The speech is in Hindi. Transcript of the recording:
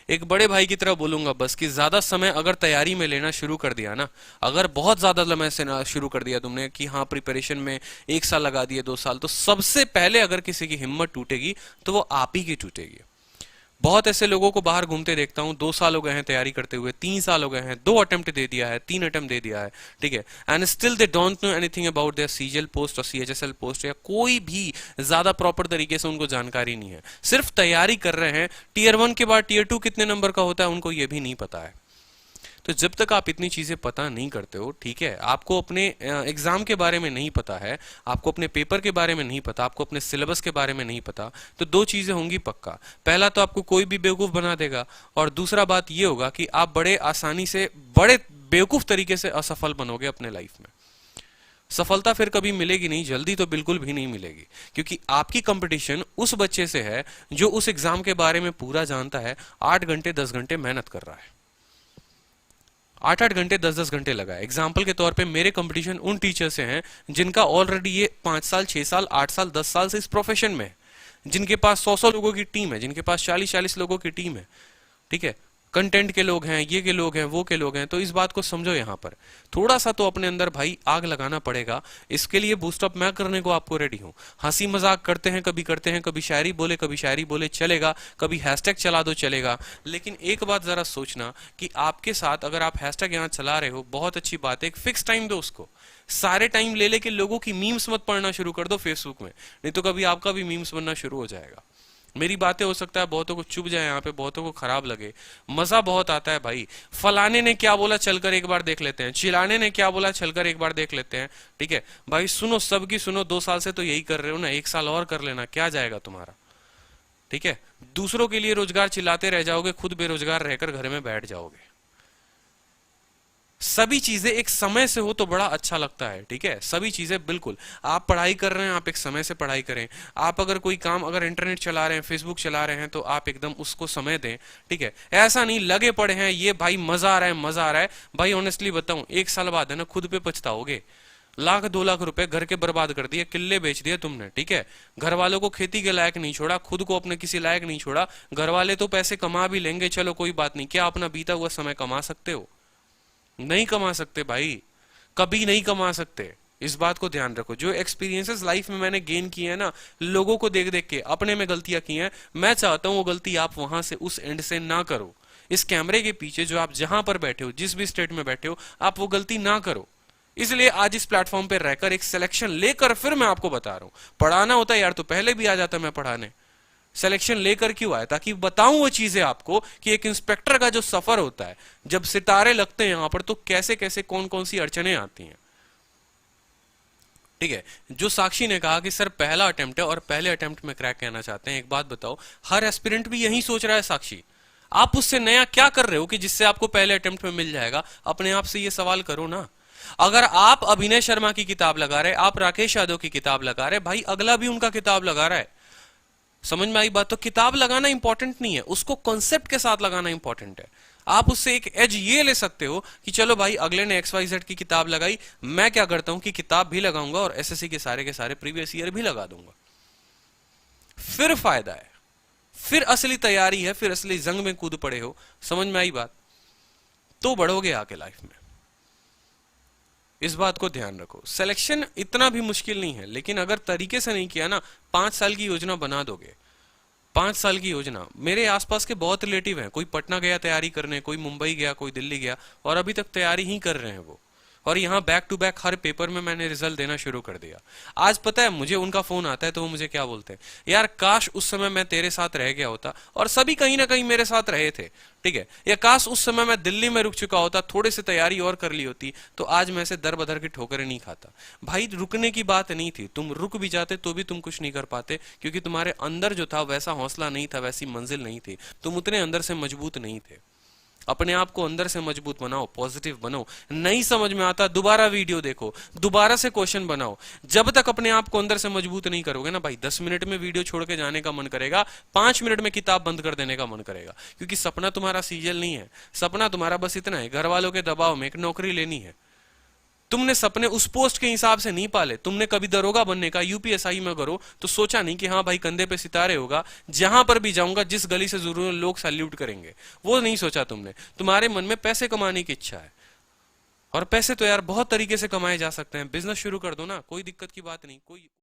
एक बड़े भाई की तरह बोलूंगा बस कि ज्यादा समय अगर तैयारी में लेना शुरू कर दिया ना, अगर बहुत ज्यादा समय से ना शुरू कर दिया तुमने कि हाँ प्रिपरेशन में 1 साल लगा दिए 2 साल, तो सबसे पहले अगर किसी की हिम्मत टूटेगी तो वो आप ही की टूटेगी। बहुत ऐसे लोगों को बाहर घूमते देखता हूँ, 2 साल हो गए हैं तैयारी करते हुए, 3 साल हो गए हैं, 2 अटेम्प्ट दे दिया है, 3 अटेम्प्ट दे दिया है, ठीक है, and still they don't know anything about their CGL post और सीएचएसएल पोस्ट, या कोई भी ज्यादा प्रॉपर तरीके से उनको जानकारी नहीं है, सिर्फ तैयारी कर रहे हैं। टीयर 1 के बाद टीयर 2 कितने नंबर का होता है उनको ये भी नहीं पता है। तो जब तक आप इतनी चीजें पता नहीं करते हो, ठीक है, आपको अपने एग्जाम के बारे में नहीं पता है, आपको अपने पेपर के बारे में नहीं पता, आपको अपने सिलेबस के बारे में नहीं पता, तो दो चीजें होंगी पक्का। पहला तो आपको कोई भी बेवकूफ बना देगा, और दूसरा बात ये होगा कि आप बड़े आसानी से, बड़े बेवकूफ तरीके से असफल बनोगे अपने लाइफ में। सफलता फिर कभी मिलेगी नहीं, जल्दी तो बिल्कुल भी नहीं मिलेगी, क्योंकि आपकी कंपटीशन उस बच्चे से है जो उस एग्जाम के बारे में पूरा जानता है, 8 घंटे 10 घंटे मेहनत कर रहा है, 8 8 घंटे 10 10 घंटे लगा है। एग्जाम्पल के तौर पे मेरे कंपटीशन उन टीचर से हैं जिनका ऑलरेडी ये 5 साल 6 साल 8 साल 10 साल से इस प्रोफेशन में है, जिनके पास 100 100 लोगों की टीम है, जिनके पास 40 40 लोगों की टीम है, ठीक है, कंटेंट के लोग हैं, ये के लोग हैं, वो के लोग हैं। तो इस बात को समझो, यहाँ पर थोड़ा सा तो अपने अंदर भाई आग लगाना पड़ेगा। इसके लिए बूस्टअप मैं करने को आपको रेडी हूँ। हंसी मजाक करते हैं, कभी शायरी बोले, कभी शायरी बोले चलेगा, कभी हैशटैग चला दो चलेगा, लेकिन एक बात जरा सोचना कि आपके साथ अगर आप हैशटैग यहाँ चला रहे हो, बहुत अच्छी बात है, एक फिक्स टाइम दो उसको। सारे टाइम ले लेके लोगों की मीम्स मत पढ़ना शुरू कर दो फेसबुक में, नहीं तो कभी आपका भी मीम्स बनना शुरू हो जाएगा। मेरी बातें हो सकता है बहुतों को चुभ जाए, यहाँ पे बहुतों को खराब लगे, मजा बहुत आता है भाई। फलाने ने क्या बोला चलकर एक बार देख लेते हैं, चिलाने ने क्या बोला चलकर एक बार देख लेते हैं, ठीक है भाई, सुनो सबकी सुनो। 2 साल से तो यही कर रहे हो ना, 1 साल और कर लेना, क्या जाएगा तुम्हारा, ठीक है। दूसरों के लिए रोजगार चिल्लाते रह जाओगे, खुद बेरोजगार रहकर घर में बैठ जाओगे। सभी चीजें एक समय से हो तो बड़ा अच्छा लगता है, ठीक है, सभी चीजें बिल्कुल। आप पढ़ाई कर रहे हैं, आप एक समय से पढ़ाई करें। आप अगर कोई काम, अगर इंटरनेट चला रहे हैं, फेसबुक चला रहे हैं, तो आप एकदम उसको समय दें, ठीक है। ऐसा नहीं लगे पड़े हैं ये भाई मजा आ रहा है मजा आ रहा है। भाई ऑनेस्टली बताऊं, 1 साल बाद है ना खुद पे पछताओगे। 1 लाख 2 लाख रुपए घर के बर्बाद कर दिए, किले बेच दिए तुमने, ठीक है। घर वालों को खेती के लायक नहीं छोड़ा, खुद को अपने किसी लायक नहीं छोड़ा। घर वाले तो पैसे कमा भी लेंगे, चलो कोई बात नहीं, क्या अपना बीता हुआ समय कमा सकते हो? नहीं कमा सकते भाई, कभी नहीं कमा सकते। इस बात को ध्यान रखो। जो एक्सपीरियंसेस लाइफ में मैंने गेन किए हैं ना, लोगों को देख देख के, अपने में गलतियां की हैं, मैं चाहता हूं वो गलती आप वहां से, उस एंड से ना करो। इस कैमरे के पीछे जो आप जहां पर बैठे हो, जिस भी स्टेट में बैठे हो, आप वो गलती ना करो। इसलिए आज इस प्लेटफॉर्म पर रहकर एक सिलेक्शन लेकर फिर मैं आपको बता रहा हूं। पढ़ाना होता यार तो पहले भी आ जाता मैं पढ़ाने, सिलेक्शन लेकर क्यों आया? ताकि बताऊं वो चीजें आपको कि एक इंस्पेक्टर का जो सफर होता है, जब सितारे लगते हैं यहां पर, तो कैसे कैसे कौन कौन सी अड़चने आती हैं, ठीक है। जो साक्षी ने कहा कि सर पहला अटेम्प्ट है और पहले अटेम्प्ट में क्रैक कहना चाहते हैं, एक बात बताओ, हर एस्पिरेंट भी यही सोच रहा है साक्षी। आप उससे नया क्या कर रहे हो कि जिससे आपको पहले अटेम्प्ट में मिल जाएगा? अपने आप से ये सवाल करो ना। अगर आप अभिनय शर्मा की किताब लगा रहे, आप राकेश यादव की किताब लगा रहे, भाई अगला भी उनका किताब लगा रहा है। समझ में आई बात? तो किताब लगाना इंपॉर्टेंट नहीं है, उसको कॉन्सेप्ट के साथ लगाना इंपॉर्टेंट है। आप उससे एक एज ये ले सकते हो कि चलो भाई अगले ने XYZ की किताब लगाई, मैं क्या करता हूं कि किताब भी लगाऊंगा और SSC के सारे प्रीवियस ईयर भी लगा दूंगा। फिर फायदा है, फिर असली तैयारी है, फिर असली जंग में कूद पड़े हो। समझ में आई बात? तो बढ़ोगे आके लाइफ में। इस बात को ध्यान रखो। सिलेक्शन इतना भी मुश्किल नहीं है, लेकिन अगर तरीके से नहीं किया ना, 5 साल की योजना बना दोगे। 5 साल की योजना। मेरे आसपास के बहुत रिलेटिव हैं, कोई पटना गया तैयारी करने, कोई मुंबई गया, कोई दिल्ली गया, और अभी तक तैयारी ही कर रहे हैं वो। और यहाँ बैक टू बैक हर पेपर में मैंने रिजल्ट देना शुरू कर दिया। आज पता है मुझे उनका फोन आता है तो वो मुझे क्या बोलते हैं, यार काश उस समय मैं तेरे साथ रह गया होता, और सभी कहीं ना कहीं मेरे साथ रहे थे, ठीक है। या काश उस समय मैं दिल्ली में रुक चुका होता, थोड़ी सी तैयारी और कर ली होती, तो आज मैं से दर बदर की ठोकरें नहीं खाता। भाई रुकने की बात नहीं थी, तुम रुक भी जाते तो भी तुम कुछ नहीं कर पाते, क्योंकि तुम्हारे अंदर जो था वैसा हौसला नहीं था, वैसी मंजिल नहीं थी, तुम उतने अंदर से मजबूत नहीं थे। अपने आप को अंदर से मजबूत बनाओ, पॉजिटिव बनो। नहीं समझ में आता दोबारा वीडियो देखो, दोबारा से क्वेश्चन बनाओ। जब तक अपने आप को अंदर से मजबूत नहीं करोगे ना भाई, 10 मिनट में वीडियो छोड़ के जाने का मन करेगा, 5 मिनट में किताब बंद कर देने का मन करेगा। क्योंकि सपना तुम्हारा सीरियल नहीं है, सपना तुम्हारा बस इतना है, घर वालों के दबाव में एक नौकरी लेनी है। तुमने सपने उस पोस्ट के हिसाब से नहीं पाले। तुमने कभी दरोगा बनने का, यूपीएसआई में करो तो सोचा नहीं कि हाँ भाई कंधे पे सितारे होगा, जहां पर भी जाऊंगा जिस गली से जरूर लोग सैल्यूट करेंगे, वो नहीं सोचा तुमने। तुम्हारे मन में पैसे कमाने की इच्छा है, और पैसे तो यार बहुत तरीके से कमाए जा सकते हैं। बिजनेस शुरू कर दो ना, कोई दिक्कत की बात नहीं। कोई